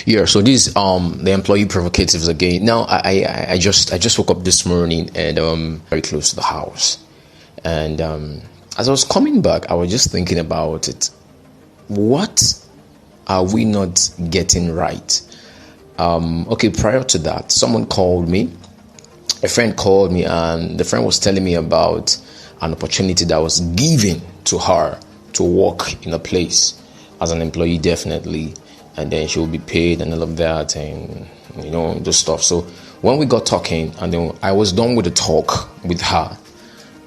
Yeah, so this the employee provocatives again. Now I just woke up this morning and very close to the house. And as I was coming back, I was just thinking about it. What are we not getting right? Okay, prior to that, someone called me. A friend called me, and the friend was telling me about an opportunity that was given to her to work in a place as an employee, definitely, and then she will be paid and all of that, and the stuff. So when we got talking, and then I was done with the talk with her,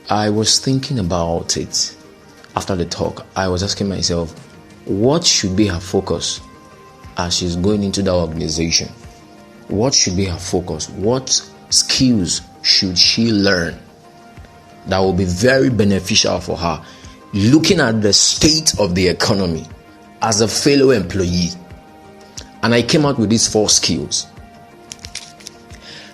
I was thinking about it. After the talk, I was asking myself, what should be her focus as she's going into that organization? What should be her focus? What skills should she learn that will be very beneficial for her, looking at the state of the economy as a fellow employee? And I came out with these 4 skills.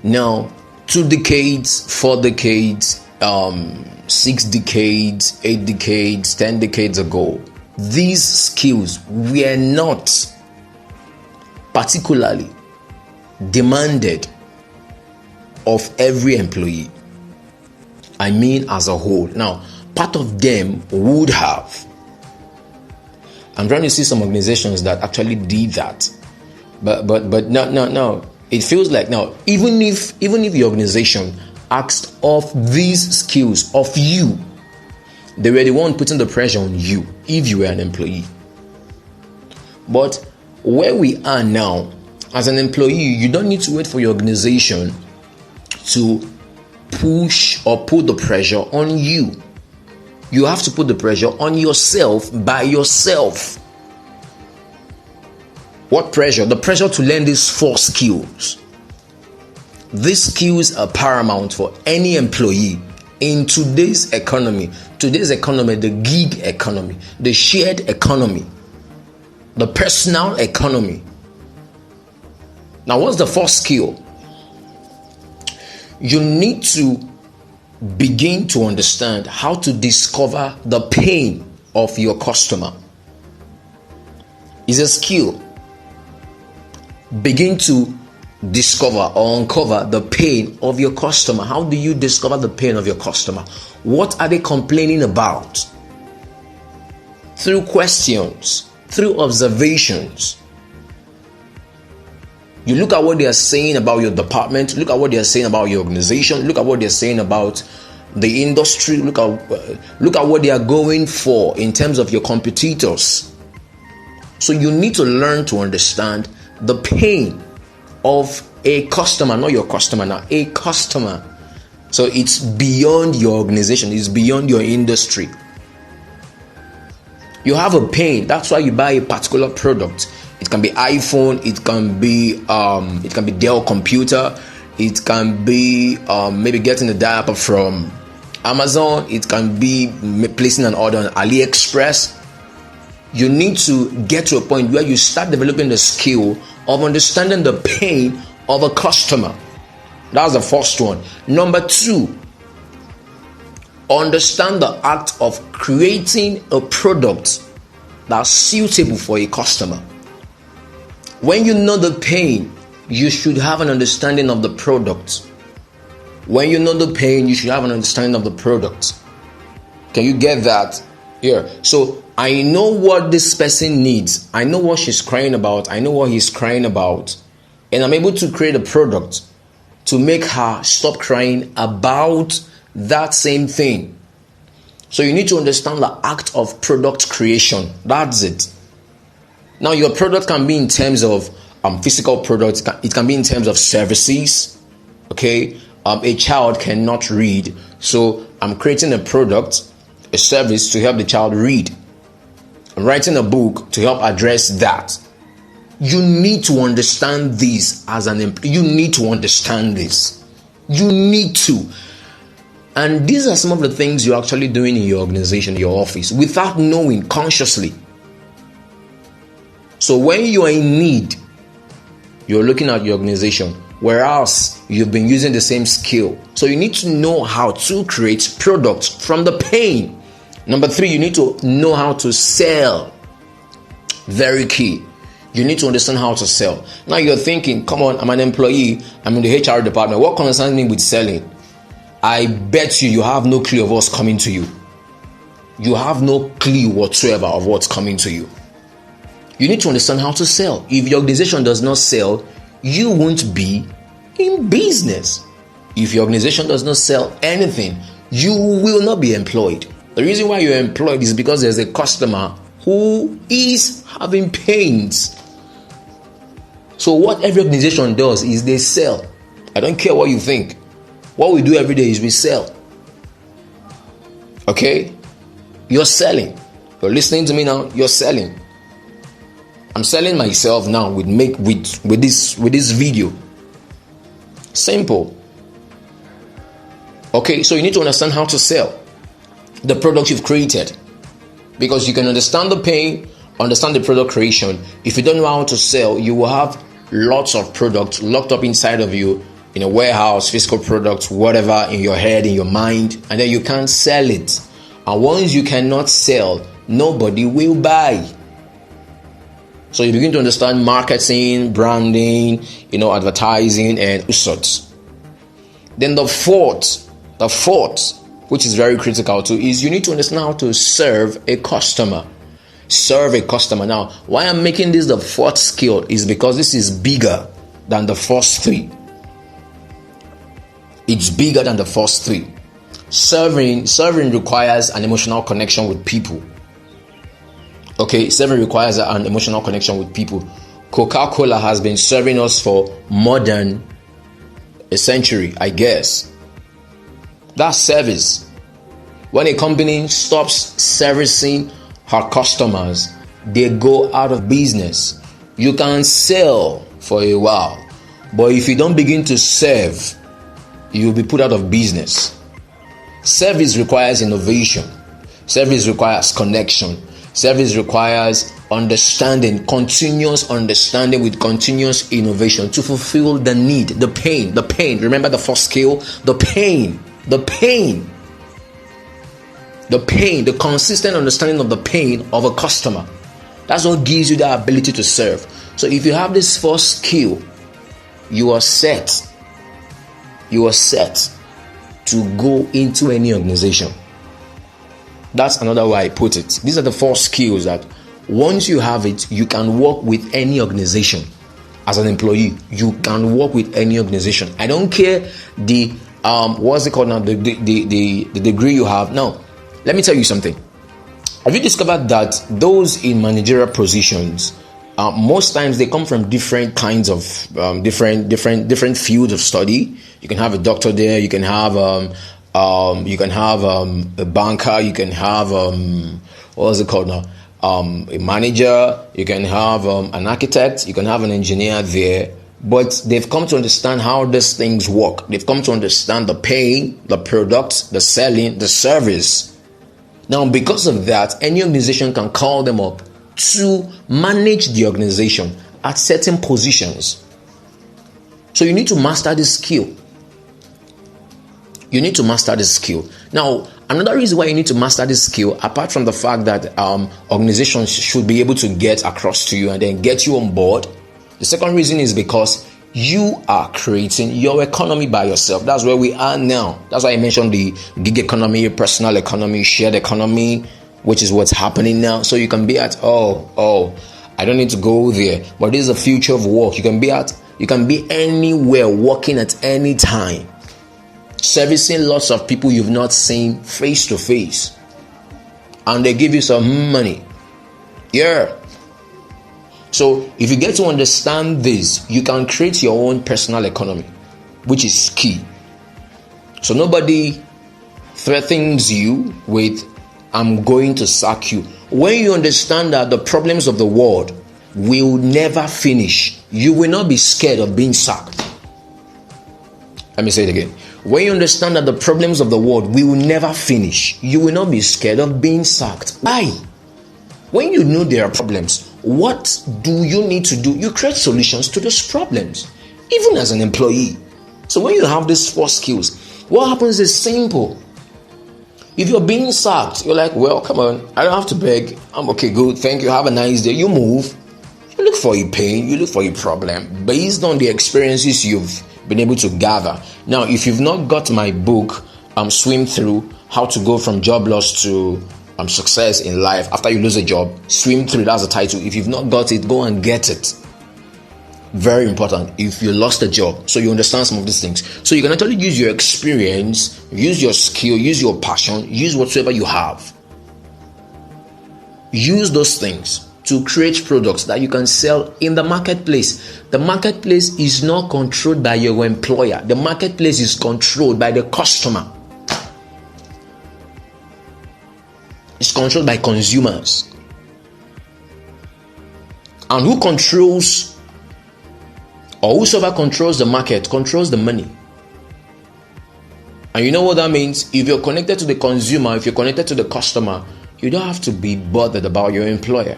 Now, 2 decades, 4 decades, 6 decades, 8 decades, 10 decades ago, these skills were not particularly demanded of every employee. I mean, as a whole. Now, part of them would have. I'm trying to see some organizations that actually did that, but no. It feels like now, even if the organization asked of these skills of you, they were the one putting the pressure on you if you were an employee. But where we are now, as an employee, you don't need to wait for your organization to push or put the pressure on you. You have to put the pressure on yourself by yourself. What pressure? The pressure to learn these 4 skills. These skills are paramount for any employee in today's economy. Today's economy, the gig economy, the shared economy, the personal economy. Now, what's the first skill? You need to begin to understand how to discover the pain of your customer. It's a skill. Begin to discover or uncover the pain of your customer. How do you discover the pain of your customer? What are they complaining about? Through questions, through observations. You look at what they are saying about your department, look at what they are saying about your organization, look at what they're saying about the industry, look at what they are going for in terms of your competitors. So you need to learn to understand the pain of a customer, not your customer now, a customer. So it's beyond your organization, it's beyond your industry. You have a pain, that's why you buy a particular product. It can be iPhone, it can be Dell computer, it can be maybe getting a diaper from Amazon, it can be placing an order on AliExpress. You need to get to a point where you start developing the skill of understanding the pain of a customer. That's the first one. Number 2, understand the act of creating a product that's suitable for a customer. When you know the pain, you should have an understanding of the product. When you know the pain, you should have an understanding of the product. Can you get that? Yeah. So I know what this person needs. I know what she's crying about. I know what he's crying about. And I'm able to create a product to make her stop crying about that same thing. So you need to understand the act of product creation. That's it. Now, your product can be in terms of physical products. It can be in terms of services. Okay. A child cannot read. So I'm creating a product, a service to help the child read. I'm writing a book to help address that. You need to understand this as an employee. You need to understand this. You need to. And these are some of the things you're actually doing in your organization, your office, without knowing consciously. So when you are in need, you're looking at your organization, whereas you've been using the same skill. So you need to know how to create products from the pain. Number 3, you need to know how to sell. Very key. You need to understand how to sell. Now you're thinking, come on, I'm an employee, I'm in the HR department. What concerns me with selling? I bet you have no clue of what's coming to you. You have no clue whatsoever of what's coming to you. You need to understand how to sell. If your organization does not sell, you won't be in business. If your organization does not sell anything, you will not be employed. The reason why you're employed is because there's a customer who is having pains. So what every organization does is they sell. I don't care what you think. What we do every day is we sell. Okay? You're selling. You're listening to me now. You're selling. I'm selling myself now with this video. Simple. Okay, so you need to understand how to sell the product you've created, because you can understand the pain, understand the product creation. If you don't know how to sell, you will have lots of products locked up inside of you in a warehouse, physical products, whatever, in your head, in your mind, and then you can't sell it. And once you cannot sell, nobody will buy. So you begin to understand marketing, branding, advertising, and sorts. Then the fourth, which is very critical too, is you need to understand how to serve a customer. Serve a customer. Now, why I'm making this the fourth skill is because this is bigger than the first three. It's bigger than the first three. Serving requires an emotional connection with people. Okay, serving requires an emotional connection with people. Coca-Cola has been serving us for more than a century, I guess. That's service. When a company stops servicing her customers, they go out of business. You can sell for a while, but if you don't begin to serve, you'll be put out of business. Service requires innovation. Service requires connection. Service requires understanding, continuous understanding with continuous innovation to fulfill the need, the pain. Remember the first skill? The pain, the consistent understanding of the pain of a customer. That's what gives you the ability to serve. So if you have this first skill, you are set. You are set to go into any organization. That's another way I put it. These are the four skills that once you have it, you can work with any organization. As an employee, you can work with any organization. I don't care the what's it called now, the degree you have. Now, let me tell you something. Have you discovered that those in managerial positions, most times they come from different kinds of different fields of study? You can have a doctor there. You can have a banker. You can have what's it called now? A manager. You can have an architect. You can have an engineer there. But they've come to understand how these things work. They've come to understand the pain, the products, the selling, the service. Now, because of that, any organization can call them up to manage the organization at certain positions. So you need to master this skill. You need to master this skill. Now, another reason why you need to master this skill, apart from the fact that organizations should be able to get across to you and then get you on board, the second reason is because you are creating your economy by yourself. That's where we are now. That's why I mentioned the gig economy, personal economy, shared economy, which is what's happening now. So you can be at, I don't need to go there, but this is the future of work. You can be anywhere, working at any time, servicing lots of people you've not seen face to face, and they give you some money. Yeah. So if you get to understand this, you can create your own personal economy, which is key. So nobody threatens you with, I'm going to sack you. When you understand that the problems of the world will never finish, you will not be scared of being sacked. Let me say it again. When you understand that the problems of the world will never finish, you will not be scared of being sacked. Why? When you know there are problems, what do you need to do? You create solutions to those problems, even as an employee. So when you have these four skills, what happens is simple. If you're being sacked, you're like, well, come on, I don't have to beg. I'm okay, good, thank you, have a nice day. You move. You look for a pain, you look for a problem based on the experiences you've been able to gather. Now, if you've not got my book, Swim Through, How to Go from Job Loss to Success in Life After You Lose a Job, Swim Through, that's the title. If you've not got it, go and get it. Very important if you lost a job, so you understand some of these things. So you can actually use your experience, use your skill, use your passion, use whatsoever you have. Use those things to create products that you can sell in the marketplace. The marketplace is not controlled by your employer. The marketplace is controlled by the customer. It's controlled by consumers. And who controls, or whosoever controls the market, controls the money. And you know what that means? If you're connected to the consumer, if you're connected to the customer, you don't have to be bothered about your employer.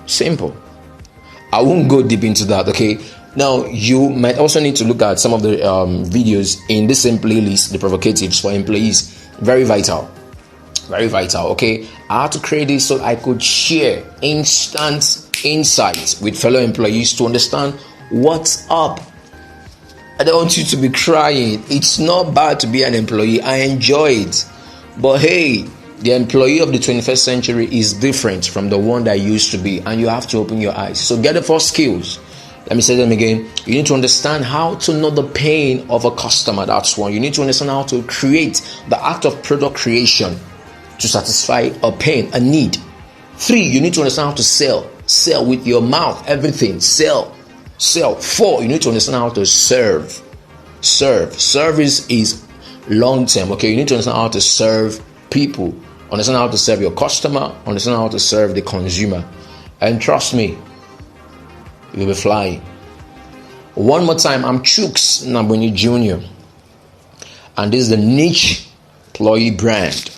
Simple. I won't go deep into that, okay? Now, you might also need to look at some of the videos in the same playlist, the provocatives for employees. Very vital. Very vital, okay? I had to create this so I could share instant insights with fellow employees to understand what's up. I don't want you to be crying. It's not bad to be an employee. I enjoy it. But hey, the employee of the 21st century is different from the one that used to be, and you have to open your eyes. So get the 4 skills. Let me say them again. You need to understand how to know the pain of a customer. That's one. You need to understand how to create the act of product creation to satisfy a pain, a need. 3, you need to understand how to sell. Sell with your mouth, everything. Sell. 4, you need to understand how to serve. Service is long term, okay? You need to understand how to serve people. Understand how to serve your customer. Understand how to serve the consumer. And trust me, you'll be flying. One more time, I'm Chooks Nabonyi Jr. And this is the Niche Employee Brand.